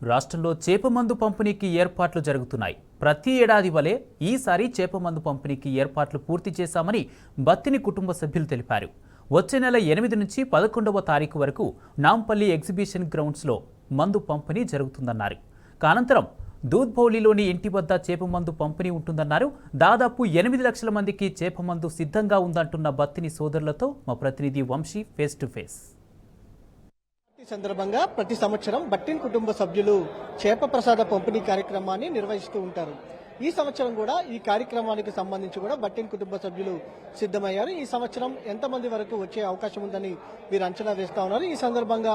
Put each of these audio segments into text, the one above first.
రాష్ట్రంలో చేపమందు పంపిణీకి ఏర్పాట్లు జరుగుతున్నాయి. ప్రతి ఏడాది వలె ఈసారి చేపమందు పంపిణీకి ఏర్పాట్లు పూర్తి చేశామని బత్తిని కుటుంబ సభ్యులు తెలిపారు. వచ్చే నెల 8 నుంచి 11వ తారీఖు వరకు నాంపల్లి ఎగ్జిబిషన్ గ్రౌండ్స్లో మందు పంపిణీ జరుగుతుందన్నారు. అనంతరం దూద్బౌలిలోని ఇంటి వద్ద చేపమందు పంపిణీ ఉంటుందన్నారు. దాదాపు 8 లక్షల మందికి చేపమందు సిద్ధంగా ఉందంటున్న బత్తిని సోదరులతో మా ప్రతినిధి వంశీ ఫేస్ టు ఫేస్. ఈ సందర్భంగా ప్రతి సంవత్సరం బట్టిన్ కుటుంబ సభ్యులు చేప ప్రసాద పంపిణీ కార్యక్రమాన్ని నిర్వహిస్తూ ఉంటారు. ఈ సంవత్సరం కూడా ఈ కార్యక్రమానికి సంబంధించి కూడా బట్టిన్ కుటుంబ సభ్యులు సిద్ధమయ్యారు. ఈ సంవత్సరం ఎంతమంది వరకు వచ్చే అవకాశం ఉందని వీరు అంచనా వేస్తా ఉన్నారు. ఈ సందర్భంగా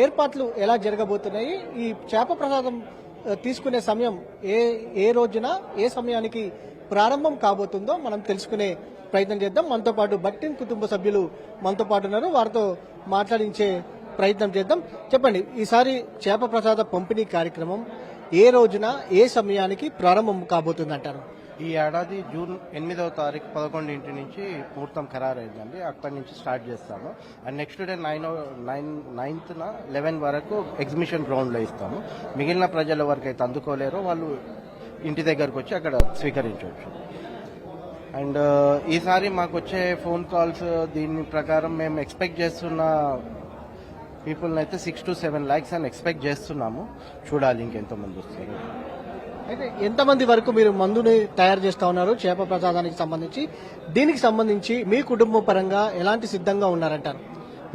ఏర్పాట్లు ఎలా జరగబోతున్నాయి, ఈ చేప ప్రసాదం తీసుకునే సమయం ఏ రోజున ఏ సమయానికి ప్రారంభం కాబోతుందో మనం తెలుసుకునే ప్రయత్నం చేద్దాం. మనతో పాటు బట్టిన్ కుటుంబ సభ్యులు మనతో పాటు ఉన్నారు. వారితో మాట్లాడించే ప్రయత్నం చేద్దాం. చెప్పండి, ఈసారి చేప ప్రసాద పంపిణీ కార్యక్రమం ఏ రోజున ఏ సమయానికి ప్రారంభం కాబోతుంది అంటారు? ఈ ఏడాది జూన్ 8వ తారీఖు 11 నుంచి ముహూర్తం ఖరారైందండి. అక్కడి నుంచి స్టార్ట్ చేస్తాము. అండ్ నెక్స్ట్ డే 9th 11 వరకు ఎగ్జిబిషన్ గ్రౌండ్లో ఇస్తాము. మిగిలిన ప్రజల వరకు అయితే అందుకోలేరో వాళ్ళు ఇంటి దగ్గరకు వచ్చి అక్కడ స్వీకరించవచ్చు. అండ్ ఈసారి మాకు వచ్చే ఫోన్ కాల్స్ దీని ప్రకారం మేము ఎక్స్పెక్ట్ చేస్తున్న పీపుల్ని అయితే 6 to 7 lakhs అని ఎక్స్పెక్ట్ చేస్తున్నాము. చూడాలి ఇంకెంతమంది వస్తారు. అయితే ఎంతమంది వరకు మీరు మందుని తయారు చేస్తా ఉన్నారు చేప ప్రసాదానికి సంబంధించి? దీనికి సంబంధించి మీ కుటుంబ పరంగా ఎలాంటి సిద్ధంగా ఉన్నారంటారు?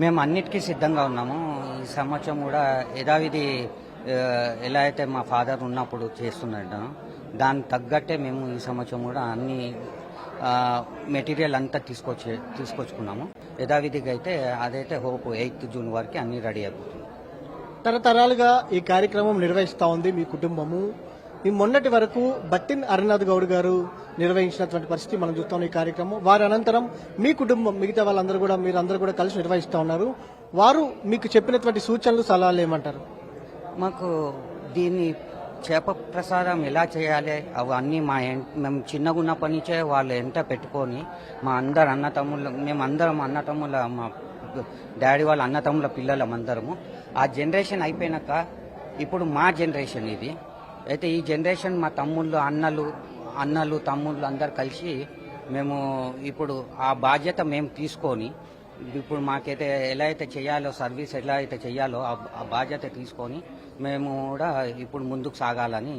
మేము అన్నిటికీ సిద్ధంగా ఉన్నాము. ఈ సంవత్సరం కూడా యథావిధి ఎలా అయితే మా ఫాదర్ ఉన్నప్పుడు చేస్తున్నాడు దానికి తగ్గట్టే మేము ఈ సంవత్సరం కూడా అన్ని మెటీరియల్ అంతా తీసుకొచ్చుకున్నాము. యథావిధిగా అయితే అదైతే హోప్ 8th జూన్ వరకు అన్ని రెడీ అయిపోతుంది. తరతరాలుగా ఈ కార్యక్రమం నిర్వహిస్తా ఉంది మీ కుటుంబము. ఈ మొన్నటి వరకు బట్టిన్ అరుణాథ్ గౌడ్ గారు నిర్వహించినటువంటి పరిస్థితి మనం చూస్తాం. ఈ కార్యక్రమం వారి అనంతరం మీ కుటుంబం మిగతా వాళ్ళందరూ కూడా మీరందరూ కూడా కలిసి నిర్వహిస్తా ఉన్నారు. వారు మీకు చెప్పినటువంటి సూచనలు సలహాలు ఏమంటారు? మాకు దీన్ని చేప ప్రసాదం ఎలా చేయాలి అవన్నీ మేము చిన్నగా ఉన్నప్పటి నుంచే వాళ్ళు ఎంత పెట్టుకొని మా అందరు అన్నతమ్ముళ్ళ మేమందరం అన్నతమ్ముల మా డాడీ వాళ్ళ అన్నతమ్ముల పిల్లలం అందరము ఆ జనరేషన్ అయిపోయినాక ఇప్పుడు మా జనరేషన్ ఇది. అయితే ఈ జనరేషన్ మా అన్నలు తమ్ముళ్ళు అందరు కలిసి మేము ఇప్పుడు ఆ బాధ్యత మేము తీసుకొని ఇప్పుడు మాకైతే ఎలా అయితే చేయాలో సర్వీస్ ఎలా అయితే చేయాలో ఆ బాధ్యత తీసుకొని మేము కూడా ఇప్పుడు ముందుకు సాగాలని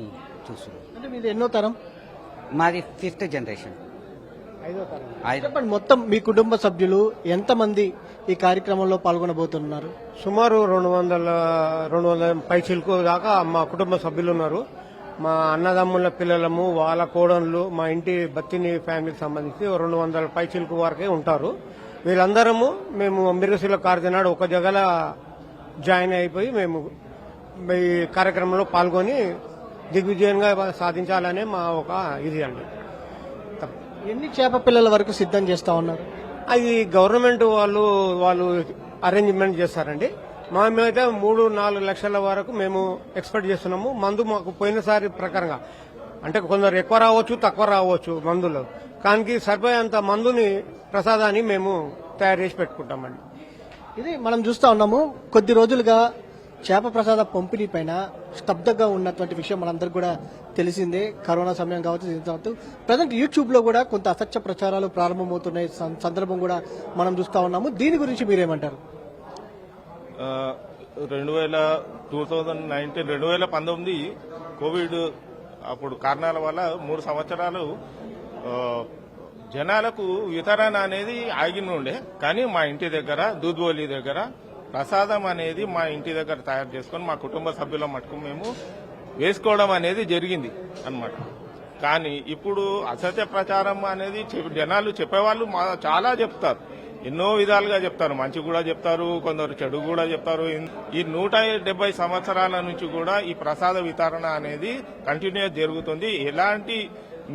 చూస్తున్నాం. అంటే మీది ఎన్నో తరం? మాది 5th జనరేషన్. 5వ తరం. చెప్పండి, మొత్తం మీ కుటుంబ సభ్యులు ఎంతమంది ఈ కార్యక్రమంలో పాల్గొనబోతున్నారు? సుమారు 200 పైచిలకు దాకా మా కుటుంబ సభ్యులు ఉన్నారు. మా అన్నదమ్ముల పిల్లలము, వాళ్ళ కోడళ్ళు, మా ఇంటి బత్తిని ఫ్యామిలీకి సంబంధించి 200 పైచిలకు వరకే ఉంటారు. వీళ్ళందరము మేము మిరుగశిల కార్యనాడు ఒక జగల జాయిన్ అయిపోయి మేము ఈ కార్యక్రమంలో పాల్గొని దిగ్విజయంగా సాధించాలనే మా ఒక ఇది అండి. ఎన్ని చేప పిల్లల వరకు సిద్ధం చేస్తా ఉన్నారు? అది గవర్నమెంట్ వాళ్ళు అరేంజ్మెంట్ చేస్తారండి. మేమైతే 3-4 లక్షల వరకు మేము ఎక్స్పెక్ట్ చేస్తున్నాము. మందు మాకు పోయినసారి ప్రకారంగా అంటే కొందరు ఎక్కువ రావచ్చు, తక్కువ రావచ్చు మందులు, కానీ సరిపోయేంత మందుని ప్రసాదాన్ని మేము తయారు చేసి పెట్టుకుంటామండి. ఇది మనం చూస్తా ఉన్నాము. కొద్ది రోజులుగా చేప ప్రసాద పంపిణీ పైన స్తబ్దగా ఉన్నటువంటి విషయం మనందరికీ కూడా తెలిసిందే. కరోనా సమయం కావచ్చు, ప్రజెంట్ యూట్యూబ్ లో కూడా కొంత అసత్య ప్రచారాలు ప్రారంభమవుతున్న సందర్భం కూడా మనం చూస్తా ఉన్నాము. దీని గురించి మీరేమంటారు? 2019 కోవిడ్ అప్పుడు కారణాల వల్ల 3 సంవత్సరాలు జనాలకు వితరణ అనేది ఆగిన ఉండే. కానీ మా ఇంటి దగ్గర దూద్బౌలి దగ్గర ప్రసాదం అనేది మా ఇంటి దగ్గర తయారు చేసుకుని మా కుటుంబ సభ్యుల మటుకు మేము వేసుకోవడం అనేది జరిగింది అన్నమాట. కానీ ఇప్పుడు అసత్య ప్రచారం అనేది జనాలు చెప్పేవాళ్ళు చాలా చెప్తారు, ఎన్నో విధాలుగా చెప్తారు. మంచి కూడా చెప్తారు, కొందరు చెడు కూడా చెప్తారు. ఈ 170 సంవత్సరాల నుంచి కూడా ఈ ప్రసాద వితరణ అనేది కంటిన్యూస్ జరుగుతుంది. ఎలాంటి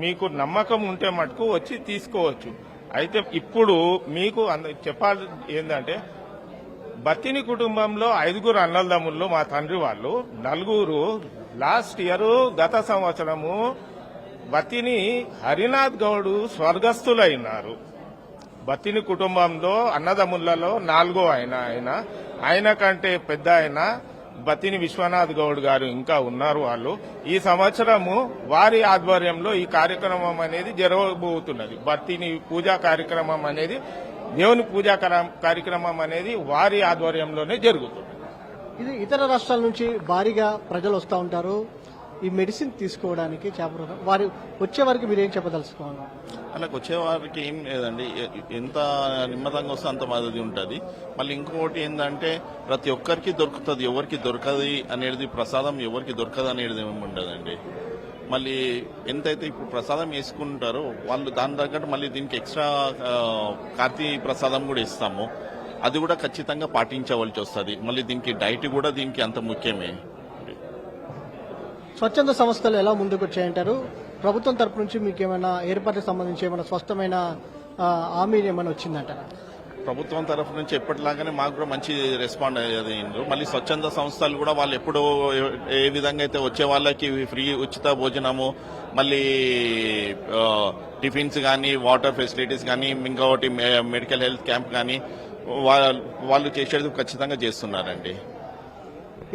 మీకు నమ్మకం ఉంటే మటుకు వచ్చి తీసుకోవచ్చు. అయితే ఇప్పుడు మీకు చెప్పాలి ఏంటంటే బత్తిని కుటుంబంలో 5 అన్నదమ్ముల్లో మా తండ్రి వాళ్ళు 4 లాస్ట్ ఇయర్ గత సంవత్సరము బత్తిని హరినాథ్ గౌడ్ స్వర్గస్థులైనారు. బత్తిని కుటుంబంలో అన్నదమ్ములలో 4వ ఆయన కంటే పెద్ద ఆయన బతిని విశ్వనాథ్ గౌడ్ గారు ఇంకా ఉన్నారు. వాళ్ళు ఈ సంవత్సరము వారి ఆధ్వర్యంలో ఈ కార్యక్రమం అనేది జరగబోతున్నది. బతిని పూజా కార్యక్రమం అనేది, దేవుని పూజా కార్యక్రమం అనేది వారి ఆధ్వర్యంలోనే జరుగుతుంది. ఇది ఇతర రాష్ట్రాల నుంచి భారీగా ప్రజలు వస్తూ ఉంటారు ఈ మెడిసిన్ తీసుకోవడానికి చేప వారు వచ్చే వరకు మీరు ఏం చెప్పదలుచుకోవాలి? అలాగ వచ్చేవారికి ఏం లేదండి, ఎంత నిమ్మతంగా వస్తే అంత మద్దతు ఉంటుంది. మళ్ళీ ఇంకొకటి ఏంటంటే ప్రతి ఒక్కరికి దొరుకుతుంది, ఎవరికి దొరకదు అనేది ప్రసాదం ఎవరికి దొరకదు అనేది ఏమి ఉండదండి. మళ్ళీ ఎంతైతే ఇప్పుడు ప్రసాదం వేసుకుంటారో వాళ్ళు దాని తగ్గట్టు మళ్ళీ దీనికి ఎక్స్ట్రా కార్తీ ప్రసాదం కూడా ఇస్తాము. అది కూడా ఖచ్చితంగా పాటించవలసి వస్తుంది. మళ్ళీ దీనికి డైట్ కూడా దీనికి అంత ముఖ్యమే. స్వచ్ఛంద సంస్థలు ఎలా ముందుకు వచ్చాయంటారు? ప్రభుత్వం తరపు నుంచి మీకు ఏమైనా ఏర్పాట్లకు సంబంధించి ఏమైనా స్పష్టమైన హామీ ఏమైనా వచ్చిందంటారా? ప్రభుత్వం తరఫు నుంచి ఎప్పటిలాగానే మాకు కూడా మంచి రెస్పాండ్ అయ్యిండ్రు. మళ్ళీ స్వచ్ఛంద సంస్థలు కూడా వాళ్ళు ఎప్పుడు ఏ విధంగా అయితే వచ్చే వాళ్ళకి ఫ్రీ ఉచిత భోజనము, మళ్ళీ టిఫిన్స్ కానీ, వాటర్ ఫెసిలిటీస్ కానీ, ఇంకొకటి మెడికల్ హెల్త్ క్యాంప్ కానీ వాళ్ళు చేసేది ఖచ్చితంగా చేస్తున్నారండి.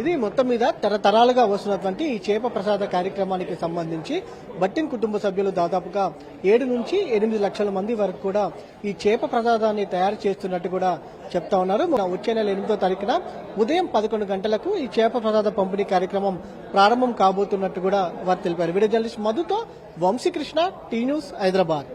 ఇది మొత్తం మీద తరతరాలుగా వస్తున్నటువంటి ఈ చేప ప్రసాద కార్యక్రమానికి సంబంధించి బట్టిన్ కుటుంబ సభ్యులు దాదాపుగా 7 నుంచి 8 లక్షల మంది వరకు కూడా ఈ చేప ప్రసాదాన్ని తయారు చేస్తున్నట్టు కూడా చెప్తా ఉన్నారు. వచ్చే నెల 8వ తారీఖున ఉదయం 11 గంటలకు ఈ చేప ప్రసాద పంపిణీ కార్యక్రమం ప్రారంభం కాబోతున్నట్టు కూడా వారు తెలిపారు. వీడియో జర్నలిస్ట్ మధుతో వంశీకృష్ణ, టీ న్యూస్, హైదరాబాద్.